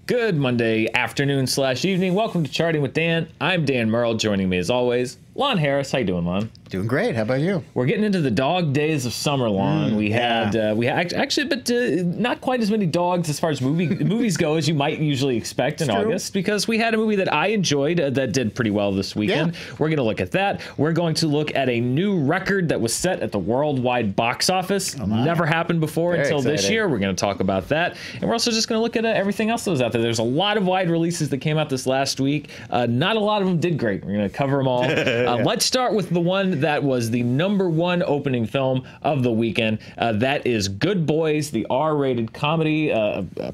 Good Monday afternoon / evening. Welcome to Charting with Dan. I'm Dan Murrell. Joining me as always, Lon Harris. How you doing, Lon? Doing great. How about you? We're getting into the dog days of summer, Lon. We had actually, but not quite as many dogs as far as movies go as you might usually expect in August, because we had a movie that I enjoyed that did pretty well this weekend. Yeah. We're going to look at that. We're going to look at a new record that was set at the worldwide box office. Never happened before until this year. We're going to talk about that, and we're also just going to look at everything else that was out there. There's a lot of wide releases that came out this last week. Not a lot of them did great. We're going to cover them all. Let's start with the one that was the #1 opening film of the weekend. That is Good Boys, the R-rated comedy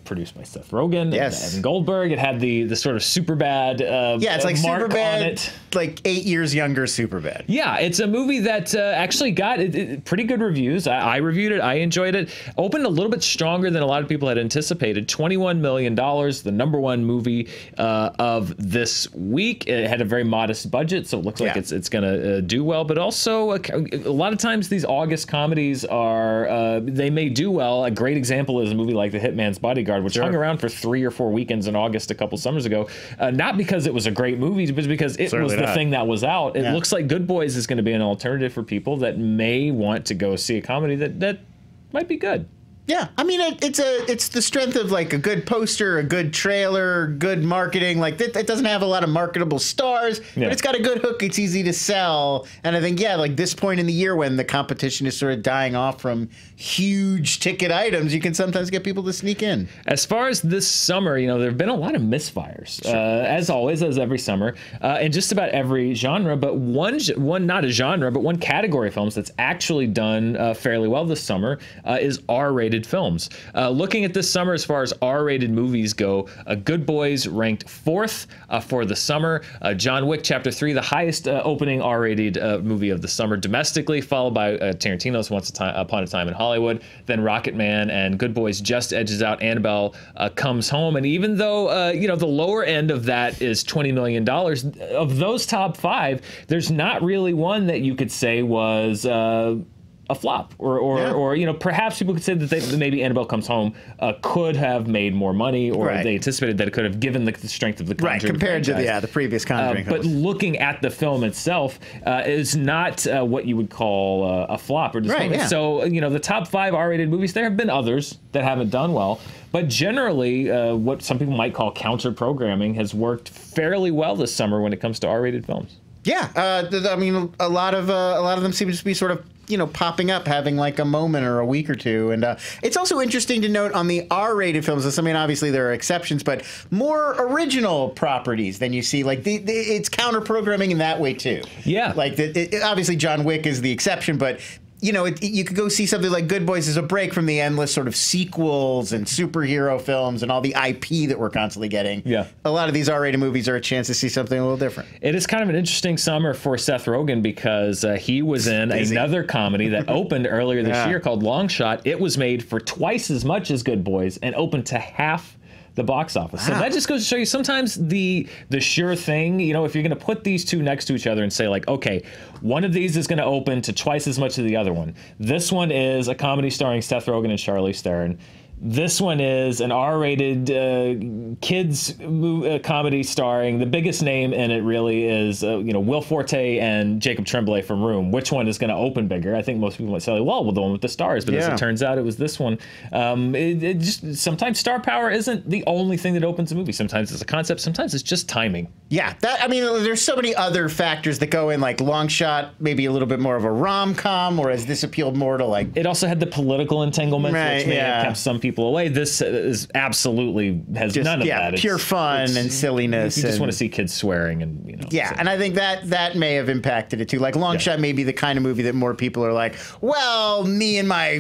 produced by Seth Rogen and Evan Goldberg. It had the sort of Superbad it's like mark Superbad, on it. like 8 years younger Superbad. Yeah, it's a movie that actually got pretty good reviews. I reviewed it. I enjoyed it. Opened a little bit stronger than a lot of people had anticipated. $21 million, the #1 movie of this week. It had a very modest budget, so it looks like it's going to do well. But also, a lot of times these August comedies are they may do well. A great example is a movie like The Hitman's Bodyguard, which hung around for 3 or 4 weekends in August a couple summers ago. Not because it was a great movie, but because it was the thing that was out. It looks like Good Boys is going to be an alternative for people that may want to go see a comedy that might be good. Yeah, I mean, it's the strength of like a good poster, a good trailer, good marketing. Like it doesn't have a lot of marketable stars, but it's got a good hook. It's easy to sell, and I think like this point in the year when the competition is sort of dying off from huge ticket items, you can sometimes get people to sneak in. As far as this summer, there have been a lot of misfires, as always, as every summer, in just about every genre. But one not a genre, but one category of films that's actually done fairly well this summer is R-rated films. Looking at this summer as far as R-rated movies go, Good Boys ranked 4th for the summer. John Wick Chapter 3, the highest opening R-rated movie of the summer domestically, followed by Tarantino's Once Upon a Time in Hollywood. Then Rocket Man and Good Boys just edges out Annabelle Comes Home. And even though the lower end of that is $20 million, of those top 5, there's not really one that you could say was a flop, or perhaps people could say that maybe Annabelle Comes Home could have made more money, or they anticipated that it could have, given the strength of the Conjuring compared to the previous Conjuring. But looking at the film itself is not what you would call a flop or disappointment. So the top 5 R-rated movies, there have been others that haven't done well, but generally what some people might call counter programming has worked fairly well this summer when it comes to R-rated films. Yeah, I mean, a lot of them seem to be sort of popping up, having like a moment or a week or two. And it's also interesting to note on the R-rated films, I mean, obviously there are exceptions, but more original properties than you see. Like it's counter programming in that way too. Yeah, like obviously John Wick is the exception, but you could go see something like Good Boys as a break from the endless sort of sequels and superhero films and all the IP that we're constantly getting. Yeah. A lot of these R-rated movies are a chance to see something a little different. It is kind of an interesting summer for Seth Rogen because he was in another comedy that opened earlier this year called Long Shot. It was made for twice as much as Good Boys and opened to half the box office. So that just goes to show you sometimes the sure thing, if you're going to put these two next to each other and say like, okay, one of these is going to open to twice as much as the other one. This one is a comedy starring Seth Rogen and Charlize Theron. This one is an R-rated kids comedy starring, the biggest name in it really is Will Forte and Jacob Tremblay from Room. Which one is going to open bigger? I think most people might say, well, the one with the stars, but as it turns out, it was this one. It just sometimes star power isn't the only thing that opens a movie. Sometimes it's a concept. Sometimes it's just timing. Yeah, there's so many other factors that go in, like Long Shot, maybe a little bit more of a rom-com, whereas this appealed more to like. It also had the political entanglement, which may have kept some people away. This is absolutely has none of that. Pure fun and silliness. You just want to see kids swearing and and I think that may have impacted it too. Like Long Shot may be the kind of movie that more people are like, well, me and my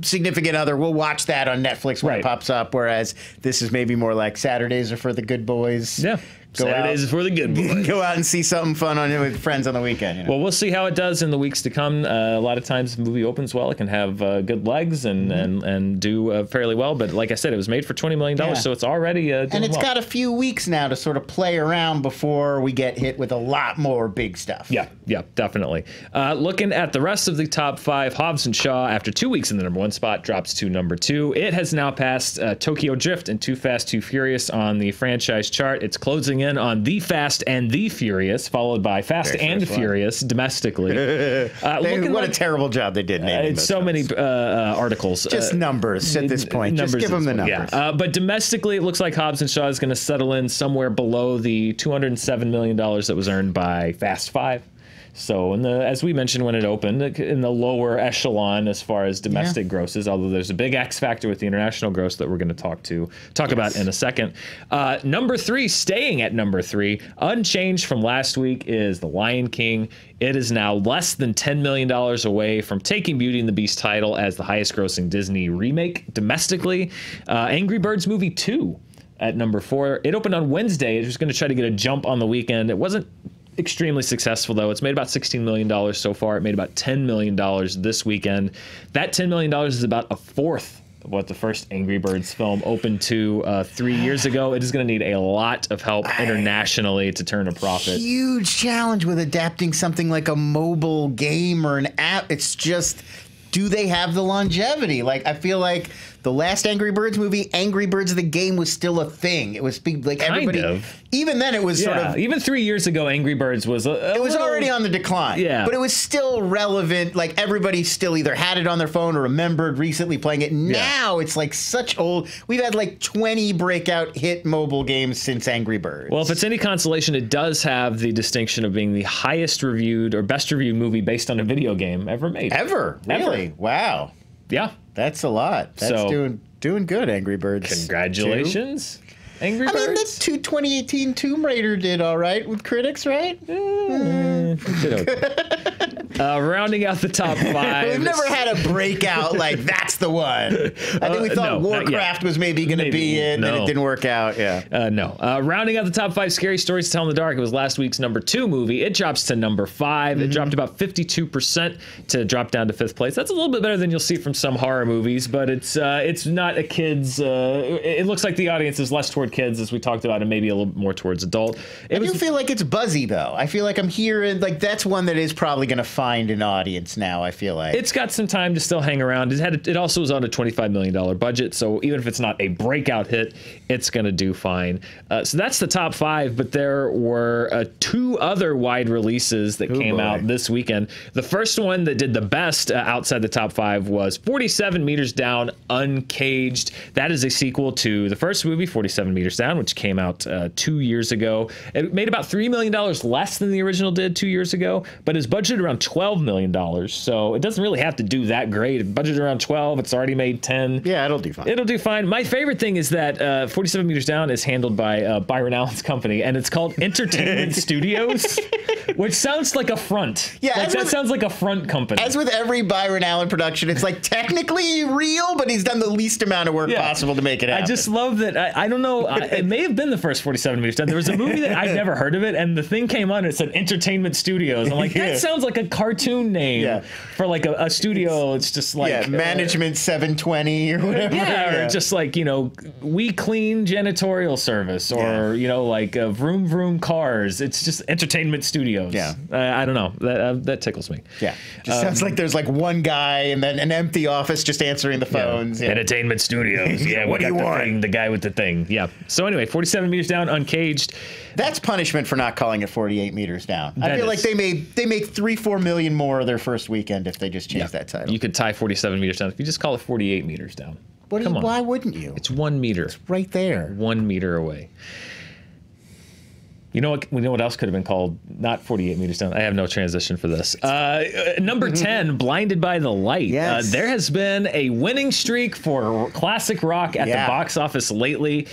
significant other will watch that on Netflix when it pops up. Whereas this is maybe more like Saturdays are for the good boys. Yeah. Saturdays is for the good boys. Go out and see something fun on it with friends on the weekend. You know? Well, we'll see how it does in the weeks to come. A lot of times the movie opens well. It can have good legs and do fairly well. But like I said, it was made for $20 million, so it's already doing and it's well. got a few weeks now to sort of play around before we get hit with a lot more big stuff. Yeah, definitely. Looking at the rest of the top 5, Hobbs & Shaw, after 2 weeks in the number 1 spot, drops to number 2. It has now passed Tokyo Drift and Too Fast, Too Furious on the franchise chart. It's closing in on The Fast and the Furious, followed by Fast and Furious domestically. What a terrible job they did naming it's so films. Many articles. Just numbers at this point. Just give them the numbers. Yeah. But domestically, it looks like Hobbs & Shaw is going to settle in somewhere below the $207 million that was earned by Fast 5. So, as we mentioned when it opened, in the lower echelon as far as domestic grosses, although there's a big X factor with the international gross that we're going to talk about in a second. Number 3, staying at number 3, unchanged from last week, is The Lion King. It is now less than $10 million away from taking Beauty and the Beast title as the highest grossing Disney remake domestically. Angry Birds Movie 2 at number 4. It opened on Wednesday. It was going to try to get a jump on the weekend. It wasn't extremely successful, though. It's made about $16 million so far. It made about $10 million this weekend. That $10 million is about a fourth of what the first Angry Birds film opened to 3 years ago. It is going to need a lot of help internationally to turn a profit. Huge challenge with adapting something like a mobile game or an app. It's just, do they have the longevity? Like, I feel like the last Angry Birds movie, Angry Birds the game, was still a thing. It was like everybody. Kind of. Even then, it was sort of. Even 3 years ago, Angry Birds was it was already on the decline. Yeah. But it was still relevant. Like, everybody still either had it on their phone or remembered recently playing it. Now it's like such old. We've had like 20 breakout hit mobile games since Angry Birds. Well, if it's any consolation, it does have the distinction of being the highest reviewed or best reviewed movie based on a video game ever made. Ever? Really? Wow. Yeah. That's a lot. That's doing good, Angry Birds. Congratulations, Angry Birds. I mean, the 2018 Tomb Raider did all right with critics, right? Rounding out the top 5. We've never had a breakout like that's the one. I think we thought Warcraft was maybe going to be it, and then it didn't work out. Yeah. Rounding out the top 5 scary stories to tell in the dark. It was last week's number 2 movie. It drops to number 5. It dropped about 52% to drop down to 5th place. That's a little bit better than you'll see from some horror movies, but it's not a kids. It looks like the audience is less toward kids, as we talked about, and maybe a little more towards adult. I do feel like it's buzzy though. I feel like I'm hearing like that's one that is probably going to find an audience now. I feel like it's got some time to still hang around. It also was on a $25 million budget, so even if it's not a breakout hit, it's going to do fine. So that's the top 5, but there were 2 other wide releases that came out this weekend. The first one that did the best outside the top 5 was 47 Meters Down, Uncaged. That is a sequel to the first movie, 47 Meters Down, which came out 2 years ago. It made about $3 million less than the original did 2 years ago, but is budgeted around $12 million. So it doesn't really have to do that great. It budgeted around 12. It's already made 10. Yeah, it'll do fine. It'll do fine. My favorite thing is that 47 Meters Down is handled by Byron Allen's company, and it's called Entertainment Studios, which sounds like a front. Yeah, like that sounds like a front company. As with every Byron Allen production, it's like technically real, but he's done the least amount of work possible to make it happen. I just love that. I don't know. It may have been the first 47 Meters Down. There was a movie that I'd never heard of it, and the thing came on and it said Entertainment Studios. I'm like, that sounds like a cartoon name for like a studio. It's just like Management 720 or whatever. Or just like, We Clean Janitorial Service, or like Vroom Vroom Cars. It's just Entertainment Studios. I don't know. That tickles me. Just sounds like there's like one guy and then an empty office just answering the phones. Entertainment Studios. What do you want? The guy with the thing. So anyway, 47 Meters Down, Uncaged. That's punishment for not calling it 48 Meters Down. I feel like they make 3-4 million more of their first weekend if they just change that title. You could tie 47 Meters Down if you just call it 48 Meters Down. Why wouldn't you? It's 1 meter. It's right there. 1 meter away. You know what else could have been called? Not 48 Meters Down. I have no transition for this. Number 10, Blinded by the Light. Yes. There has been a winning streak for classic rock at the box office lately.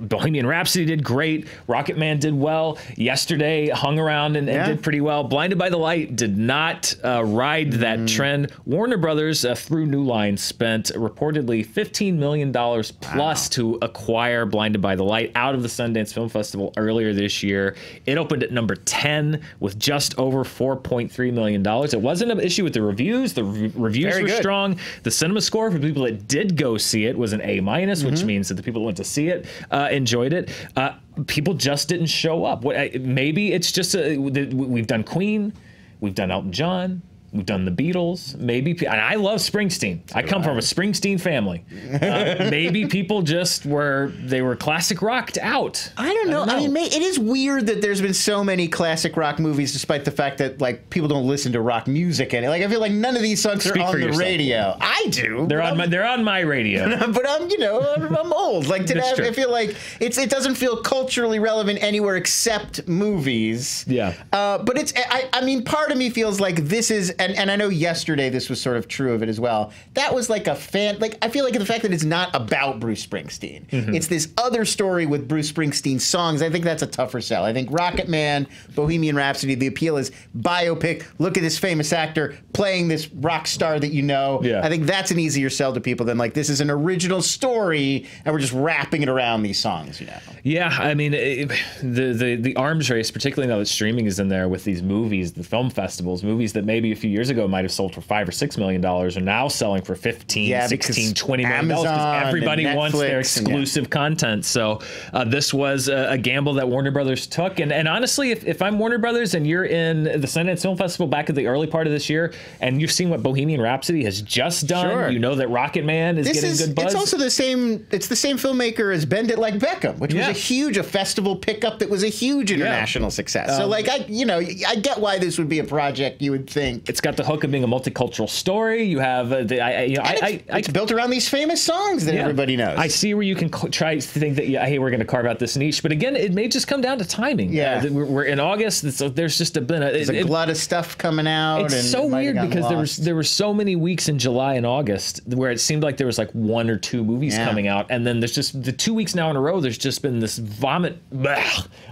Bohemian Rhapsody did great. Rocket Man did well. Yesterday hung around and did pretty well. Blinded by the Light did not ride that trend. Warner Brothers, through New Line, spent reportedly $15 million plus to acquire Blinded by the Light out of the Sundance Film Festival earlier this year. It opened at number 10 with just over $4.3 million. It wasn't an issue with the reviews. The reviews were strong. The cinema score for people that did go see it was an A-, which means that the people that went to see it enjoyed it. People just didn't show up. Maybe it's just we've done Queen, we've done Elton John, we've done the Beatles. Maybe, and I love Springsteen. I come from a Springsteen family. Maybe people just were classic rocked out. I don't know. I mean, it is weird that there's been so many classic rock movies, despite the fact that like people don't listen to rock music. And like I feel like none of these songs are on the radio. I do. They're on my radio. But I'm old. Like today, I feel like it doesn't feel culturally relevant anywhere except movies. Yeah. But it's I mean, part of me feels like this is. And I know yesterday this was sort of true of it as well. That was like I feel like the fact that it's not about Bruce Springsteen. It's this other story with Bruce Springsteen songs. I think that's a tougher sell. I think Rocket Man, Bohemian Rhapsody, the appeal is biopic. Look at this famous actor playing this rock star that you know. Yeah. I think that's an easier sell to people than like this is an original story and we're just wrapping it around these songs, you know. Yeah, I mean the arms race, particularly now that streaming is in there with these movies, the film festivals, movies that maybe a few years ago might have sold for $5 or $6 million are now selling for 15, 16, 20 million dollars because everybody wants their exclusive content. So this was a gamble that Warner Brothers took. And honestly, if I'm Warner Brothers and you're in the Sundance Film Festival back at the early part of this year and you've seen what Bohemian Rhapsody has just done, you know that Rocket Man is getting good buzz. It's also the same filmmaker as Bend It Like Beckham, which was a festival pickup that was a huge international success. So like I get why this would be a project you would think. It's got the hook of being a multicultural story. You have it's built around these famous songs that everybody knows. I see where you can try to think that hey, we're going to carve out this niche, but again, it may just come down to timing. Yeah, we're in August, so there's just been a glut of stuff coming out. It's so weird because there were so many weeks in July and August where it seemed like there was like 1 or 2 movies coming out, and then there's just the 2 weeks now in a row. There's just been this vomit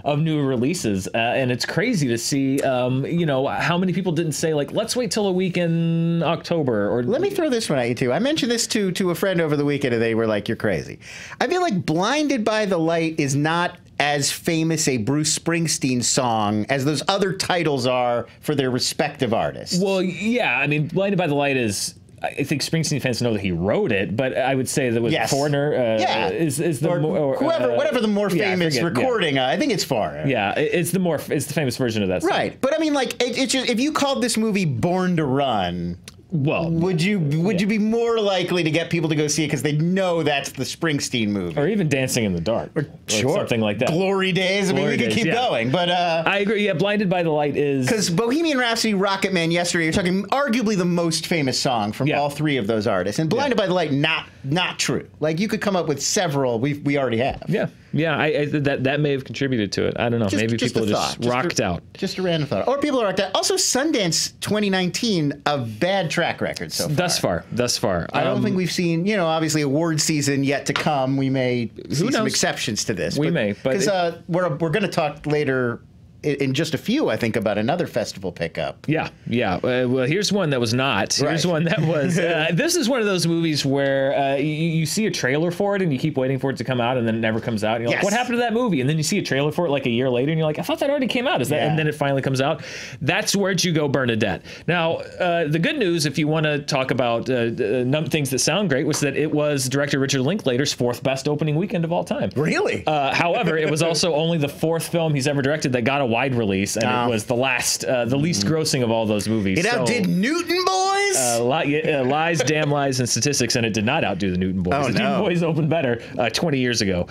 of new releases, and it's crazy to see. How many people didn't say like, let's wait till a week in October. Or let me throw this one at you too. I mentioned this to a friend over the weekend, and they were like, "You're crazy." I feel like "Blinded by the Light" is not as famous a Bruce Springsteen song as those other titles are for their respective artists. Well, yeah, I mean, "Blinded by the Light" is. I think Springsteen fans know that he wrote it, but I would say that with Foreigner is the whatever the more famous recording. I think it's Foreigner. Yeah, it's the famous version of that song. Right, but I mean, like, it's just if you called this movie Born to Run. Well, would you be more likely to get people to go see it because they know that's the Springsteen movie, or even Dancing in the Dark, or something like that? Glory Days. I mean, we could keep going, but I agree. Yeah, Blinded by the Light is because Bohemian Rhapsody, Rocket Man, Yesterday. You're talking arguably the most famous song from all 3 of those artists, and Blinded by the Light not true. Like you could come up with several. We already have. Yeah. That may have contributed to it. I don't know. Maybe people just rocked out. Just a random thought, or people are rocked out. Also, Sundance 2019, a bad track record so far. Thus far. I don't think we've seen, obviously award season yet to come. We may see some exceptions to this. We may, but because we're going to talk later in just a few, I think, about another festival pickup. Yeah. Well, here's one that was not. Here's one that was. This is one of those movies where you see a trailer for it and you keep waiting for it to come out and then it never comes out. And you're like, what happened to that movie? And then you see a trailer for it like a year later and you're like, I thought that already came out. Is that? And then it finally comes out. That's Where'd You Go, Bernadette. Now, the good news, if you want to talk about things that sound great, was that it was director Richard Linklater's 4th best opening weekend of all time. Really? However, it was also only the 4th film he's ever directed that got a wide release, and it was the least grossing of all those movies. It outdid Newton Boys? Lies, Damn Lies, and Statistics, and it did not outdo the Newton Boys. The Newton Boys opened better 20 years ago.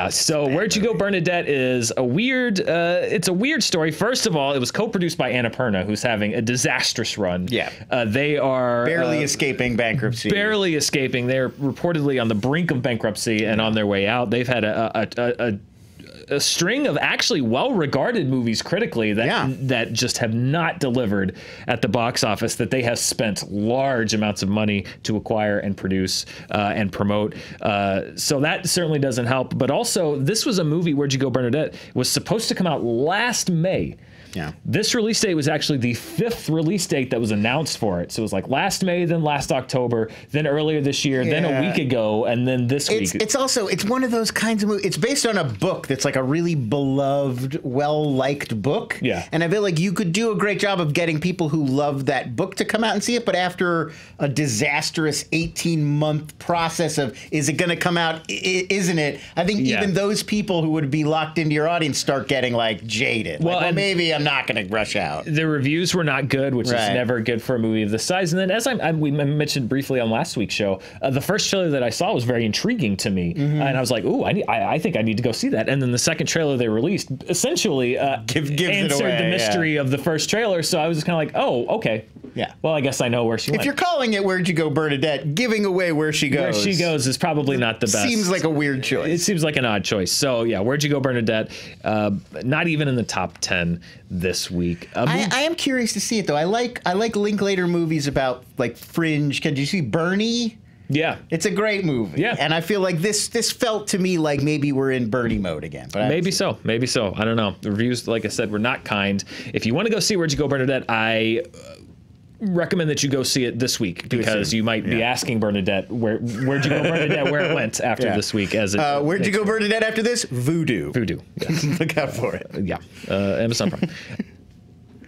So Where'd You Go, Bernadette is it's a weird story. First of all, it was co-produced by Annapurna, who's having a disastrous run. They are barely escaping bankruptcy. They're reportedly on the brink of bankruptcy and on their way out. They've had a a string of actually well-regarded movies critically that just have not delivered at the box office, that they have spent large amounts of money to acquire and produce and promote. So that certainly doesn't help. But also, this was a movie, Where'd You Go, Bernadette, was supposed to come out last May. Yeah. This release date was actually the 5th release date that was announced for it. So it was like last May, then last October, then earlier this year, then a week ago, and then this week. It's one of those kinds of movies. It's based on a book that's like a really beloved, well-liked book. Yeah. And I feel like you could do a great job of getting people who love that book to come out and see it. But after a disastrous 18-month process of, is it going to come out? Isn't it? I think even those people who would be locked into your audience start getting like jaded. Well, like, maybe I'm not going to rush out. The reviews were not good, which is never good for a movie of this size. And then, as we mentioned briefly on last week's show, the first trailer that I saw was very intriguing to me, and I was like, "Ooh, I think I need to go see that." And then the second trailer they released essentially answered the mystery of the first trailer. So I was just kind of like, "Oh, okay, yeah. Well, I guess I know where she went." If you're calling it "Where'd You Go, Bernadette," giving away where she goes, is probably not the best. Seems like a weird choice. It seems like an odd choice. So yeah, "Where'd You Go, Bernadette"? Not even in the top 10 this week. I am curious to see it though. I like Linklater movies about like fringe. Did you see Bernie? Yeah, it's a great movie. Yeah, and I feel like this felt to me like maybe we're in Bernie mode again. But maybe so. I don't know. The reviews, like I said, were not kind. If you want to go see "Where'd You Go, Bernadette," I recommend that you go see it this week, because you might be asking Bernadette where'd you go, Bernadette, where it went after this week. Where'd you go, Bernadette, after this? Voodoo. Yes. Look out for it. Yeah, Amazon Prime.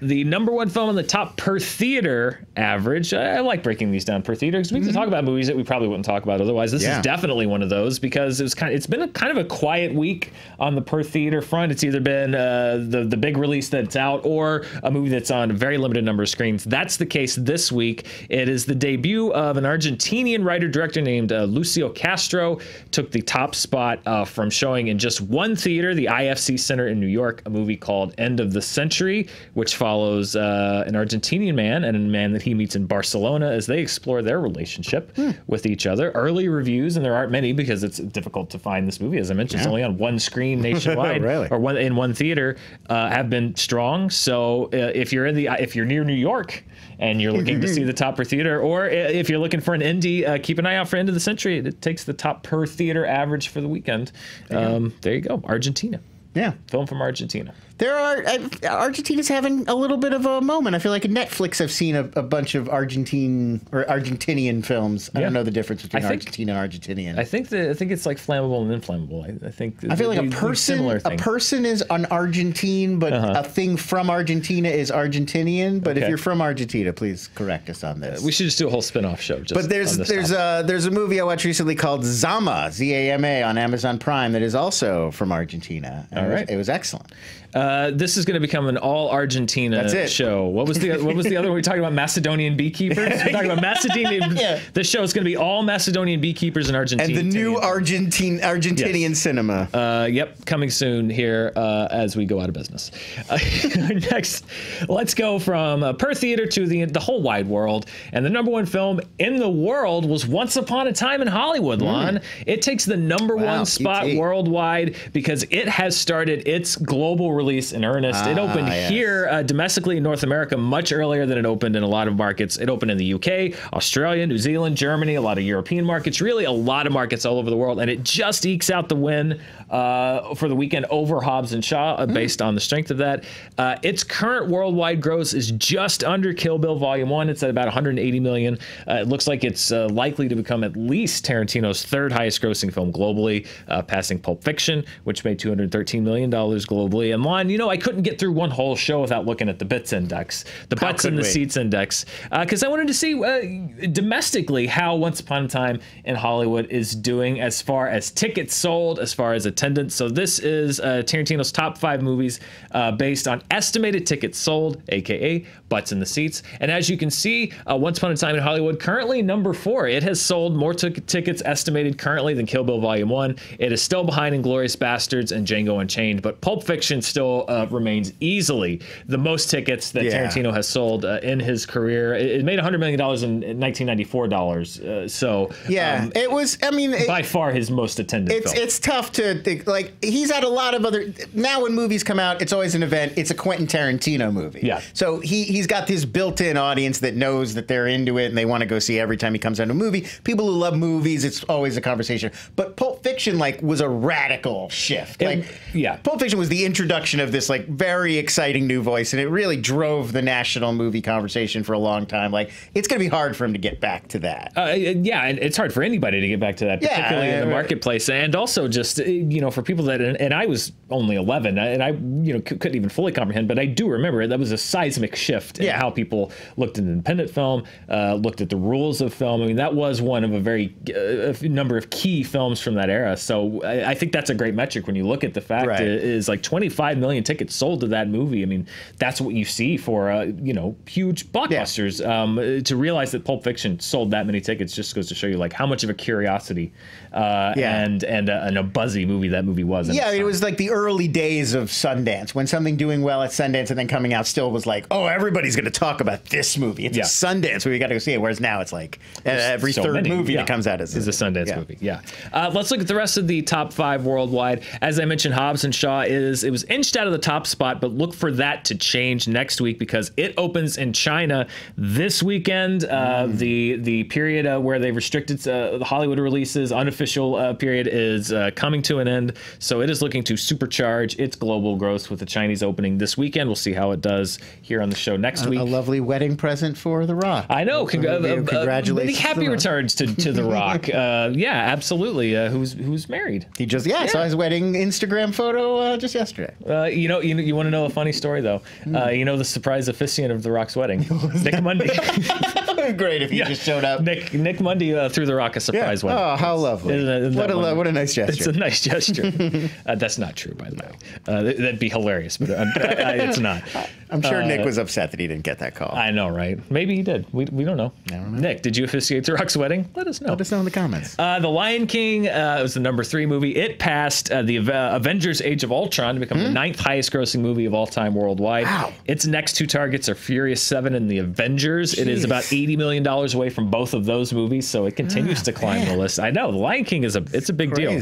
The number one film on the top per theater average. I like breaking these down per theater because we can talk about movies that we probably wouldn't talk about otherwise. This is definitely one of those, because it's been kind of a quiet week on the per theater front. It's either been the big release that's out or a movie that's on a very limited number of screens. That's the case this week. It is the debut of an Argentinian writer-director named Lucio Castro. Took the top spot from showing in just one theater, the IFC Center in New York, a movie called End of the Century, which follows an Argentinian man and a man that he meets in Barcelona as they explore their relationship with each other. Early reviews, and there aren't many because it's difficult to find this movie. As I mentioned, it's only on one screen nationwide, or in one theater, have been strong. So if you're near New York and you're looking to see the top per theater, or if you're looking for an indie, keep an eye out for End of the Century. It takes the top per theater average for the weekend. There you go. Argentina. Yeah. Film from Argentina. Argentina's having a little bit of a moment. I feel like at Netflix I've seen a bunch of Argentinian films. I don't know the difference between Argentina and Argentinian. I think it's like flammable and inflammable. I feel like a person is an Argentine, but a thing from Argentina is Argentinian. But if you're from Argentina, please correct us on this. We should just do a whole spin-off show. But there's a movie I watched recently called Zama, Zama, on Amazon Prime that is also from Argentina. And it was excellent. This is going to become an all Argentina show. What was the other one we were talking about? Macedonian beekeepers. We're talking about Macedonian. This show is going to be all Macedonian beekeepers in Argentina. And the new Argentinian cinema. Yep, coming soon here as we go out of business. Next, let's go from per theater to the whole wide world. And the number one film in the world was Once Upon a Time in Hollywood, Lon. It takes the number one spot worldwide because it has started its global release in earnest. It opened here domestically in North America much earlier than it opened in a lot of markets. It opened in the UK, Australia, New Zealand, Germany, a lot of European markets, really a lot of markets all over the world. And it just ekes out the win for the weekend over Hobbs and Shaw based on the strength of that. Its current worldwide gross is just under Kill Bill Volume 1. It's at about 180 million. It looks like it's likely to become at least Tarantino's third highest grossing film globally, passing Pulp Fiction, which made $213 million globally. And Lon, I couldn't get through one whole show without looking at the bits index, the butts and the seats index, because I wanted to see domestically how Once Upon a Time in Hollywood is doing as far as tickets sold, as far as attendance. So this is Tarantino's top 5 movies based on estimated tickets sold, aka butts in the seats. And as you can see, Once Upon a Time in Hollywood currently number 4. It has sold more tickets estimated currently than Kill Bill Volume 1. It is still behind Inglourious Bastards and Django Unchained, but Pulp Fiction still still remains easily the most tickets that Tarantino has sold in his career. It made $100 million in 1994 dollars. It was. I mean, by far his most attended film. It's tough to think. Like, he's had a lot of other. Now, when movies come out, it's always an event. It's a Quentin Tarantino movie. Yeah. So he's got this built-in audience that knows that they're into it and they want to go see every time he comes out a movie. People who love movies, it's always a conversation. But Pulp Fiction, like, was a radical shift. Pulp Fiction was the introduction of this, like, very exciting new voice, and it really drove the national movie conversation for a long time. Like, it's going to be hard for him to get back to that. And it's hard for anybody to get back to that, particularly in the marketplace, and also just for people that. And I was only 11, and I couldn't even fully comprehend, but I do remember that was a seismic shift in how people looked at independent film, looked at the rules of film. I mean, that was one of a very number of key films from that era. So I think that's a great metric when you look at the fact is like 25 million tickets sold to that movie. I mean, that's what you see for huge blockbusters. To realize that Pulp Fiction sold that many tickets just goes to show you like how much of a curiosity and a buzzy movie that movie was. Yeah, it was like the early days of Sundance, when something doing well at Sundance and then coming out still was like, oh, everybody's going to talk about this movie. It's a Sundance, we got to go see it. Whereas now it's like every third movie that comes out is a Sundance movie. Yeah. Let's look at the rest of the top 5 worldwide. As I mentioned, Hobbs and Shaw it was inched out of the top spot, but look for that to change next week because it opens in China this weekend. The period where they restricted the Hollywood releases, unofficial period, is coming to an end. So it is looking to supercharge its global growth with the Chinese opening this weekend. We'll see how it does here on the show next week. A lovely wedding present for The Rock. I know. Congratulations. Many happy returns to The Rock. Absolutely. Who's married? He just saw his wedding Instagram photo just yesterday. You want to know a funny story though? The surprise officiant of The Rock's wedding, Nick Mundy. Great if he just showed up. Nick Mundy threw The Rock a surprise wedding. Oh, how lovely! What a nice gesture. It's a nice gesture. That's not true, by the way. That'd be hilarious, but it's not. I'm sure Nick was upset that he didn't get that call. I know, right? Maybe he did. We don't know. I don't know. Nick, did you officiate The Rock's wedding? Let us know. Let us know in the comments. The Lion King was the number 3 movie. It passed the Avengers: Age of Ultron to become the 9th highest grossing movie of all time worldwide. Wow. Its next 2 targets are Furious 7 and The Avengers. Jeez. It is about $80 million away from both of those movies, so it continues to climb the list. I know. The Lion King is a big deal.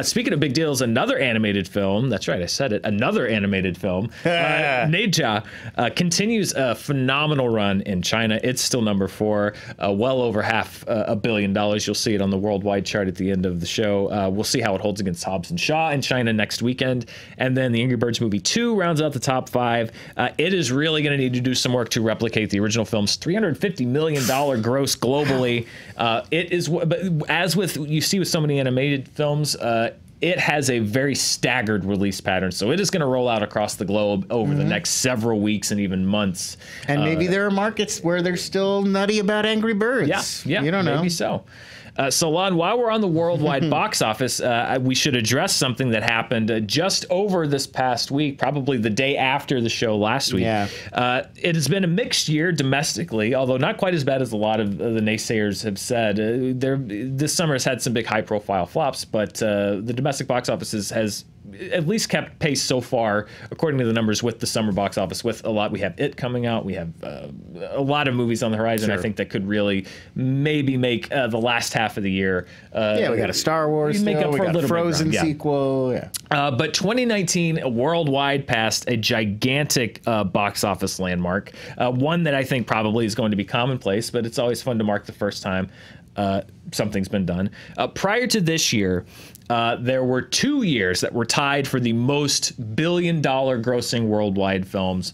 Speaking of big deals, another animated film, that's right, I said it, another animated film, Neja, continues a phenomenal run in China. It's still number 4, well over $500 million. You'll see it on the worldwide chart at the end of the show. We'll see how it holds against Hobbs and Shaw in China next weekend. And then the Angry Birds movie 2 rounds out the top 5. It is really going to need to do some work to replicate the original film's $350 million gross globally. It is, but as with you see with so many animated films, it has a very staggered release pattern, so it is going to roll out across the globe over the next several weeks and even months. And maybe there are markets where they're still nutty about Angry Birds. Yeah, you don't know. Maybe so. So, Lon, while we're on the worldwide box office, we should address something that happened just over this past week, probably the day after the show last week. Yeah. It has been a mixed year domestically, although not quite as bad as a lot of the naysayers have said. This summer has had some big high-profile flops, but the domestic box office has at least kept pace so far, according to the numbers, with the summer box office. With a lot, we have It coming out. We have a lot of movies on the horizon. I think that could really maybe make the last half of the year. We got a Star Wars. We got a Frozen sequel. Yeah. But 2019 worldwide passed a gigantic box office landmark, one that I think probably is going to be commonplace, but it's always fun to mark the first time something's been done. Prior to this year, there were 2 years that were tied for the most billion-dollar grossing worldwide films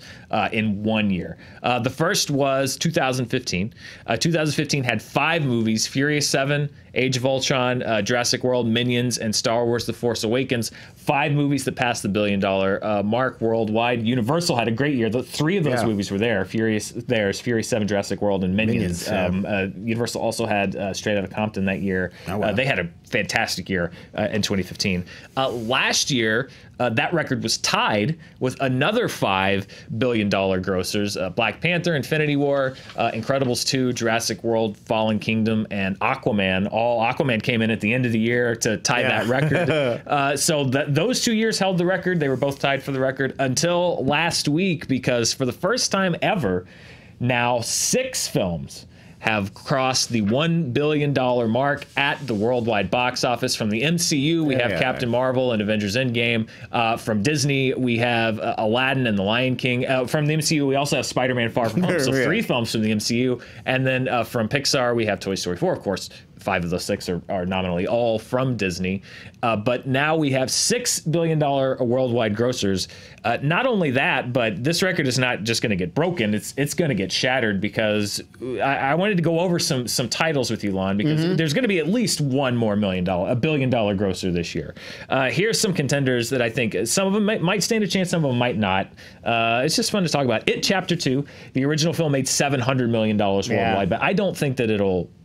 in 1 year. The first was 2015. 2015 had 5 movies: Furious 7, Age of Ultron, Jurassic World, Minions, and Star Wars: The Force Awakens. 5 movies that passed the billion-dollar mark worldwide. Universal had a great year. The 3 of those movies were there. Furious 7, Jurassic World, and Minions. Universal also had Straight Outta Compton that year. Oh, wow. They had a fantastic year in 2015. Last year, that record was tied with another $5 billion grossers: Black Panther, Infinity War, Incredibles 2, Jurassic World, Fallen Kingdom, and Aquaman. Aquaman came in at the end of the year to tie that record. So those 2 years held the record. They were both tied for the record until last week, because for the first time ever, now 6 films have crossed the $1 billion mark at the worldwide box office. From the MCU, we have Captain Marvel and Avengers Endgame. From Disney, we have Aladdin and The Lion King. From the MCU, we also have Spider-Man Far From Home, so 3 films from the MCU. And then from Pixar, we have Toy Story 4, of course. 5 of those 6 are nominally all from Disney. But now we have $6 billion worldwide grossers. Not only that, but this record is not just going to get broken. It's going to get shattered, because I wanted to go over some titles with you, Lon, because there's going to be at least one more $1 billion grosser this year. Here's some contenders that I think some of them might stand a chance, some of them might not. It's just fun to talk about. It Chapter 2, the original film, made $700 million worldwide, but I don't think that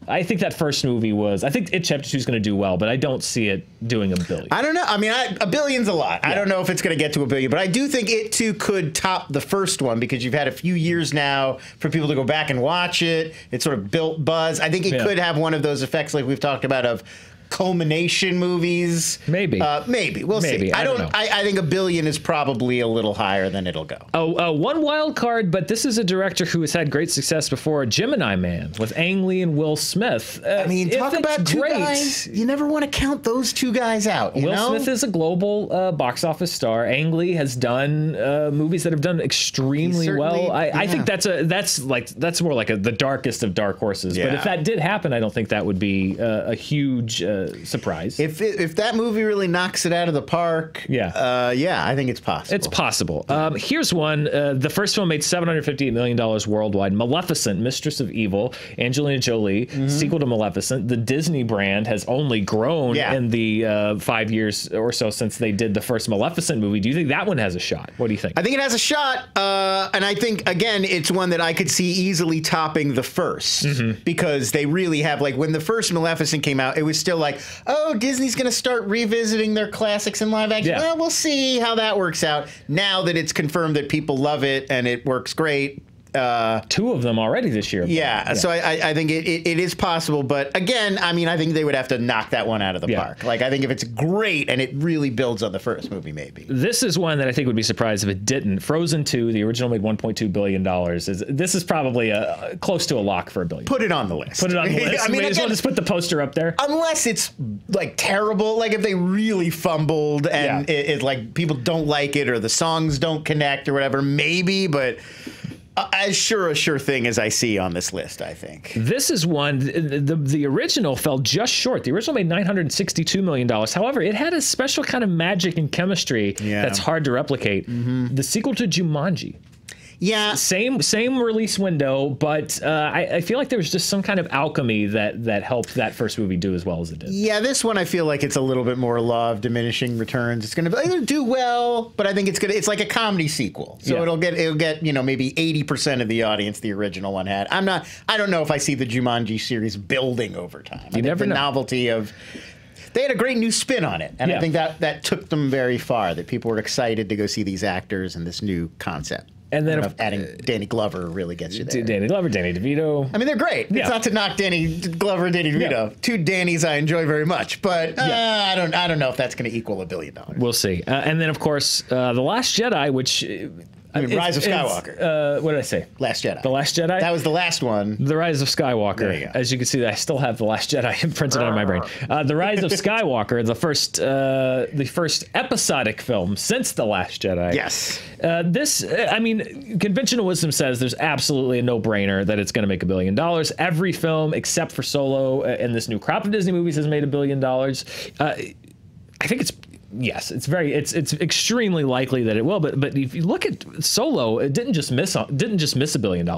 I think that first movie I think It Chapter 2 is going to do well, but I don't see it doing $1 billion. I don't know. I mean, $1 billion's a lot. I don't know if it's going to get to $1 billion, but I do think It Too could top the first one, because you've had a few years now for people to go back and watch it. It sort of built buzz. I think it could have one of those effects like we've talked about of culmination movies. Maybe. We'll see. I don't know. I think $1 billion is probably a little higher than it'll go. One wild card, but this is a director who has had great success before, Gemini Man, with Ang Lee and Will Smith. I mean, talk about two guys. You never want to count those 2 guys out. Will Smith is a global box office star. Ang Lee has done movies that have done extremely well. I think that's more like the darkest of dark horses. Yeah. But if that did happen, I don't think that would be a huge surprise. If that movie really knocks it out of the park, I think it's possible. It's possible. Here's one. The first film made $758 million worldwide. Maleficent, Mistress of Evil, Angelina Jolie, sequel to Maleficent. The Disney brand has only grown in the 5 years or so since they did the first Maleficent movie. Do you think that one has a shot? What do you think? I think it has a shot, and I think, again, it's one that I could see easily topping the first, because they really have, like, when the first Maleficent came out, it was still like, oh, Disney's going to start revisiting their classics in live action. Well, we'll see how that works out. Now that it's confirmed that people love it and it works great. 2 of them already this year. So I think it is possible. But again, I mean, I think they would have to knock that one out of the park. Like, I think if it's great and it really builds on the first movie, maybe. This is one that I think would be surprised if it didn't. Frozen 2, the original, made $1.2 billion. This is probably close to a lock for $1 billion. Put it on the list. Put it on the list. I mean, again, just put the poster up there. Unless it's like terrible, like if they really fumbled and it like people don't like it or the songs don't connect or whatever, maybe, but as sure thing as I see on this list, I think. This is one, the original fell just short. The original made $962 million. However, it had a special kind of magic and chemistry that's hard to replicate. The sequel to Jumanji. Yeah. Same release window, but I feel like there was just some kind of alchemy that helped that first movie do as well as it did. Yeah, this one I feel like it's a little bit more law of diminishing returns. It's going to do well, but I think it's like a comedy sequel. So it'll get maybe 80% of the audience the original one had. I don't know if I see the Jumanji series building over time. You never know. The novelty of they had a great new spin on it, and I think that took them very far, that people were excited to go see these actors and this new concept. And then adding Danny Glover really gets you there. Danny Glover, Danny DeVito. I mean, they're great. Yeah. It's not to knock Danny Glover and Danny DeVito. Yeah. 2 Dannys I enjoy very much, but I don't know if that's going to equal $1 billion. We'll see. And then, of course, The Last Jedi, which Rise of Skywalker. What did I say? Last Jedi. The Last Jedi? That was the last one. The Rise of Skywalker. There you go. As you can see, I still have The Last Jedi imprinted on my brain. The Rise of Skywalker, the first episodic film since The Last Jedi. Yes. Conventional wisdom says there's absolutely a no-brainer that it's going to make $1 billion. Every film except for Solo in this new crop of Disney movies has made $1 billion. I think it's extremely likely that it will. But if you look at Solo, it didn't just miss $1 billion.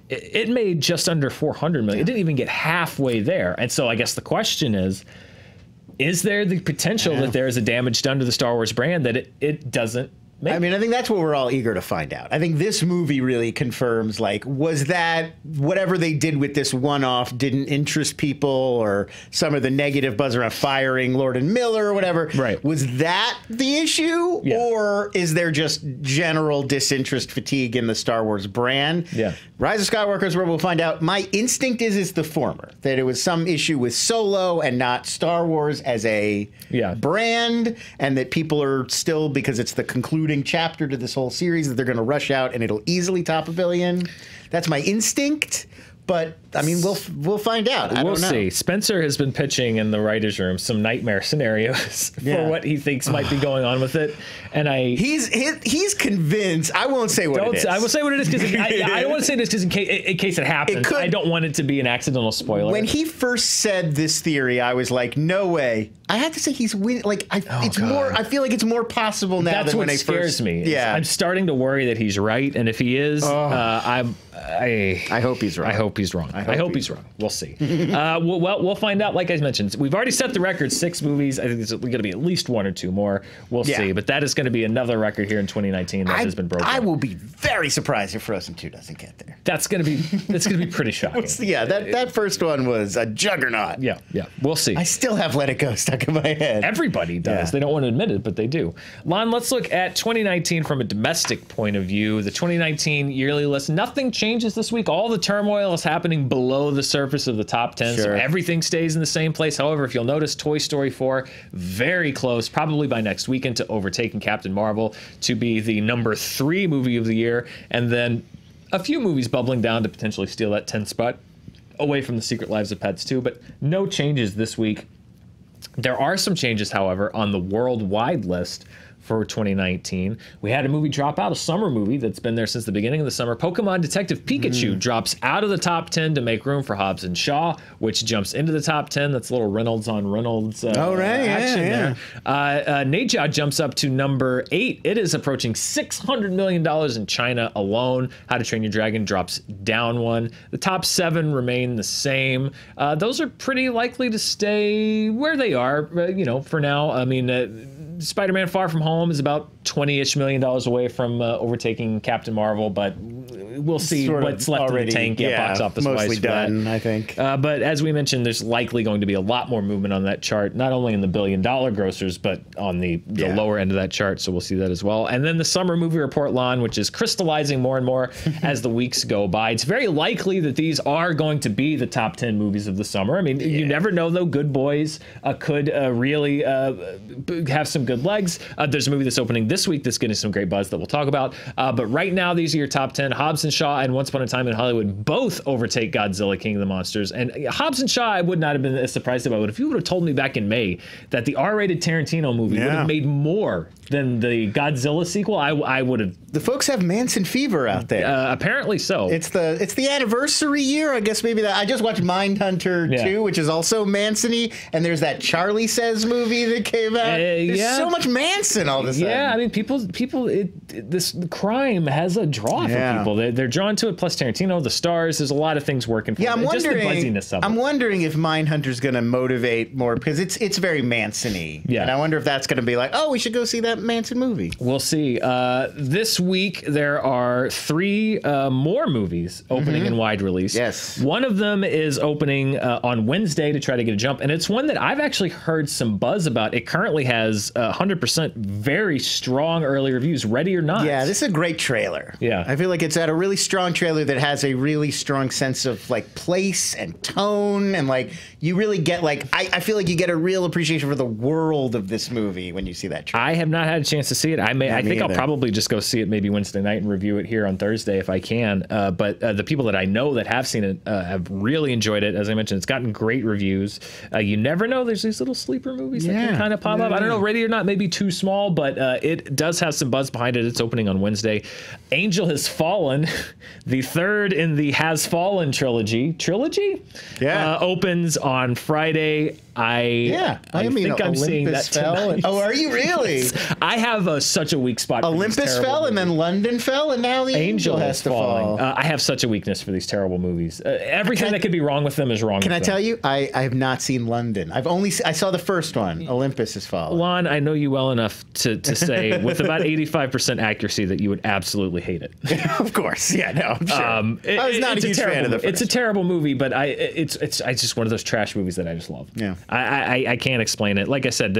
It made just under $400 million. Yeah. It didn't even get halfway there. And so I guess the question is there the potential that there is a damage done to the Star Wars brand that it doesn't I mean, I think that's what we're all eager to find out. I think this movie really confirms, like, was that whatever they did with this one-off didn't interest people, or some of the negative buzz around firing Lord and Miller or whatever? Right. Was that the issue? Yeah. Or is there just general disinterest fatigue in the Star Wars brand? Yeah. Rise of Skywalker is where we'll find out. My instinct is it's the former, that it was some issue with Solo and not Star Wars as a brand, and that people are still, because it's the concluding chapter to this whole series, that they're going to rush out and it'll easily top 1 billion. That's my instinct. But I mean, we'll find out. I don't know. See. Spencer has been pitching in the writers' room some nightmare scenarios for what he thinks might be going on with it, and he's convinced. I won't say what it is. I will say what it is because I don't want to say this because in case it happens, I don't want it to be an accidental spoiler. When he first said this theory, I was like, no way. I have to say he's winning. Like it's more. I feel like it's more possible now than when I first. That's what scares me. Yeah, I'm starting to worry that he's right, and if he is, I hope he's wrong. I hope he's wrong. I hope he's wrong. We'll see. We'll find out. Like I mentioned, we've already set the record, 6 movies. I think there's going to be at least 1 or 2 more. We'll see. But that is going to be another record here in 2019 that has been broken. I will be very surprised if Frozen 2 doesn't get there. That's going to be pretty shocking. That first one was a juggernaut. Yeah. We'll see. I still have Let It Go stuck in my head. Everybody does. Yeah. They don't want to admit it, but they do. Lon, let's look at 2019 from a domestic point of view. The 2019 yearly list. Nothing changes this week. All the turmoil is happening below the surface of the top 10, so everything stays in the same place. However, if you'll notice, Toy Story 4 very close, probably by next weekend, to overtaking Captain Marvel to be the number 3 movie of the year, and then a few movies bubbling down to potentially steal that 10th spot away from The Secret Lives of Pets 2, but no changes this week. There are some changes, however, on the worldwide list for 2019. We had a movie drop out, a summer movie that's been there since the beginning of the summer. Pokemon Detective Pikachu drops out of the top 10 to make room for Hobbs and Shaw, which jumps into the top 10. That's a little Reynolds on Reynolds action there. Neja jumps up to number 8. It is approaching $600 million in China alone. How to Train Your Dragon drops down 1. The top 7 remain the same. Those are pretty likely to stay where they are, for now. I mean, Spider-Man Far From Home is about $20-ish million away from overtaking Captain Marvel, but we'll see what's left in the tank. Box office mostly done, I think. But as we mentioned, there's likely going to be a lot more movement on that chart, not only in the billion-dollar grossers, but on the lower end of that chart. So we'll see that as well. And then the summer movie report, Lon, which is crystallizing more and more as the weeks go by. It's very likely that these are going to be the top 10 movies of the summer. I mean, you never know, though. Good Boys could really have some good legs. There's a movie that's opening this week that's getting some great buzz that we'll talk about. But right now, these are your top 10. Hobbs and Shaw and Once Upon a Time in Hollywood both overtake Godzilla, King of the Monsters. And Hobbs and Shaw I would not have been as surprised about. But if you would have told me back in May that the R-rated Tarantino movie would have made more than the Godzilla sequel, I would have. The folks have Manson fever out there. Apparently so. It's the anniversary year, I guess. Maybe that. I just watched Mindhunter 2, which is also Manson-y, and there's that Charlie Says movie that came out. There's so much Manson all of a sudden. Yeah, I mean, this crime has a draw for people. They're drawn to it. Plus Tarantino, the stars. There's a lot of things working for them. I'm just the buzziness of it. I'm wondering if Mindhunter's going to motivate more, because it's very Manson-y. Yeah, and I wonder if that's going to be like, oh, we should go see that Manson movie. We'll see. This week there are 3 more movies opening in wide release. Yes, one of them is opening on Wednesday to try to get a jump, and it's one that I've actually heard some buzz about. It currently has 100% very strong early reviews. Ready or Not. Yeah, this is a great trailer. Yeah, I feel like it's at a really strong trailer that has a really strong sense of like place and tone, and like you really get like I feel like you get a real appreciation for the world of this movie when you see that trailer. I have not had a chance to see it. I think I'll probably just go see it maybe Wednesday night and review it here on Thursday if I can. But the people that I know that have seen it have really enjoyed it. As I mentioned, it's gotten great reviews. You never know. There's these little sleeper movies that can kind of pop up. I don't know. Ready or Not may be too small, but it does have some buzz behind it. excited. It's opening on Wednesday. Angel Has Fallen, the third in the Has Fallen trilogy. Yeah. Opens on Friday. I think I'm seeing that tonight. Oh, are you really? I have such a weak spot. Olympus fell, and then London fell, and now the Angel has to fall. I have such a weakness for these terrible movies. Everything that could be wrong with them is wrong. Can I tell you? I have not seen London. I saw the first one. Olympus Has Fallen. Lon, I know you well enough to say with about 85% accuracy that you would absolutely hate it. Of course, yeah, no, I'm sure. I was not a huge fan of the first. It's a terrible movie, but it's just one of those trash movies that I just love. Yeah. I can't explain it. Like I said,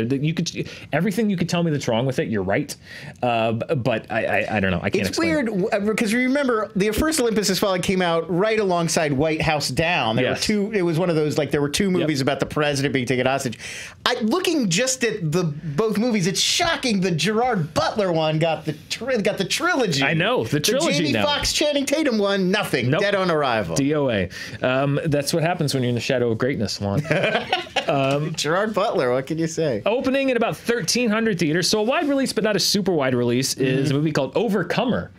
everything you could tell me that's wrong with it, you're right. But I don't know. I can't explain it. It's weird because remember the first Olympus Has Fallen came out right alongside White House Down. There were two. It was one of those, like, there were two movies about the president being taken hostage. Looking just at both movies, it's shocking the Gerard Butler one got the trilogy. I know the trilogy. The Jamie Foxx, Channing Tatum one, nothing. Nope. Dead on arrival. DOA. That's what happens when you're in the shadow of greatness, Lon. Gerard Butler, what can you say? Opening in about 1,300 theaters, so a wide release, but not a super wide release, is a movie called Overcomer,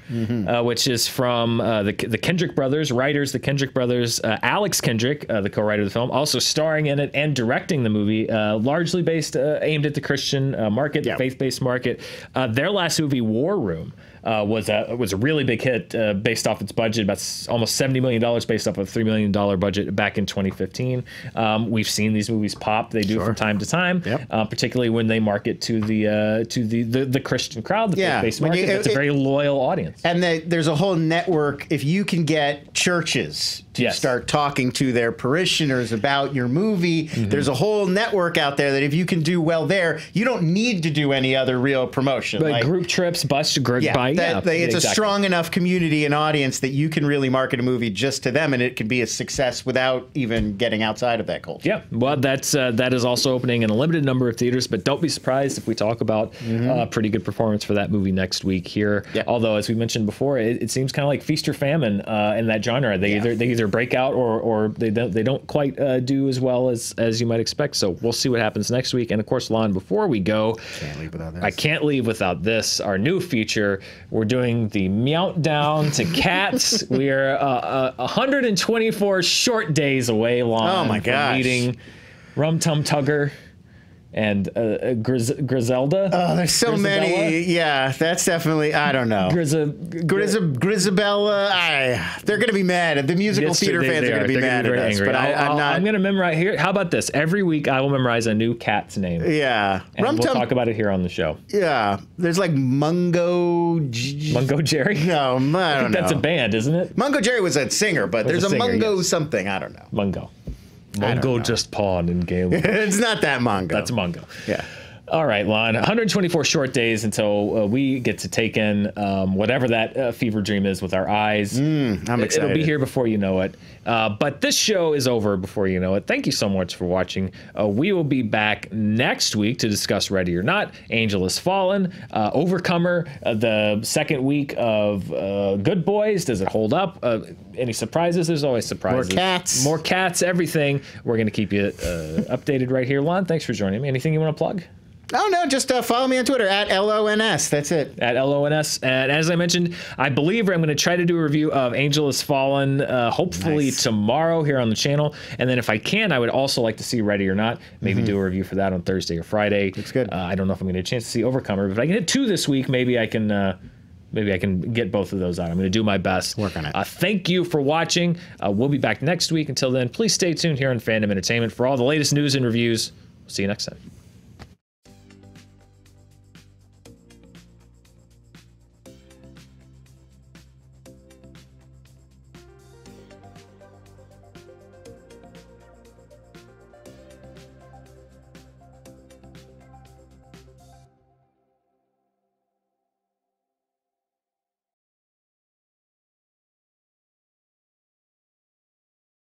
which is from the Kendrick brothers, writers, the Kendrick brothers, Alex Kendrick, the co-writer of the film, also starring in it and directing the movie, largely aimed at the Christian market, the faith-based market. Their last movie, War Room, was a really big hit based off its budget, about almost $70 million based off a $3 million budget back in 2015. We've seen these movies pop. They do from time to time, particularly when they market to the Christian crowd, the faith-based market. That's a very loyal audience. And there's a whole network. If you can get churches to start talking to their parishioners about your movie, there's a whole network out there that if you can do well there, you don't need to do any other real promotion. Like group trips, bus, it's a strong enough community and audience that you can really market a movie just to them, and it can be a success without even getting outside of that culture. Yeah, well, that is also opening in a limited number of theaters, but don't be surprised if we talk about a pretty good performance for that movie next week here. Yeah. Although, as we mentioned before, it seems kind of like feast or famine in that genre. They either break out or they don't quite do as well as you might expect. So we'll see what happens next week. And of course, Lon, before we go, I can't leave without this. Our new feature. We're doing the Meowdown to Cats. We are 124 short days away, Lon, oh my gosh, from meeting Rum Tum Tugger and Griselda. Oh, there's so many. Yeah, that's definitely, I don't know. Grisabella. They're going to be mad. The musical theater fans are going to be mad at us. Angry. But I'm going to memorize here. How about this? Every week I will memorize a new cat's name. Yeah. And we'll talk about it here on the show. Yeah. There's like Mungo Jerry? No, I don't know. That's a band, isn't it? Mungo Jerry was a singer, but there's a Mungo something. I don't know. Mungo just pawned in Gale. It's not that Mungo. That's Mungo. Yeah. All right, Lon. 124 short days until we get to take in whatever that fever dream is with our eyes. I'm excited. It'll be here before you know it. But this show is over before you know it. Thank you so much for watching. We will be back next week to discuss Ready or Not, Angel Has Fallen, Overcomer, the second week of Good Boys. Does it hold up? Any surprises? There's always surprises. More cats, everything. We're going to keep you updated right here. Lon, thanks for joining me. Anything you want to plug? Oh, no, just follow me on Twitter at LONS. That's it. At LONS. And as I mentioned, I believe I'm going to try to do a review of Angel Has Fallen, hopefully tomorrow here on the channel. And then if I can, I would also like to see Ready or Not. Maybe do a review for that on Thursday or Friday. That's good. I don't know if I'm going to get a chance to see Overcomer. But if I can hit 2 this week, maybe I can get both of those out. I'm going to do my best. Work on it. Thank you for watching. We'll be back next week. Until then, please stay tuned here on Fandom Entertainment for all the latest news and reviews. See you next time.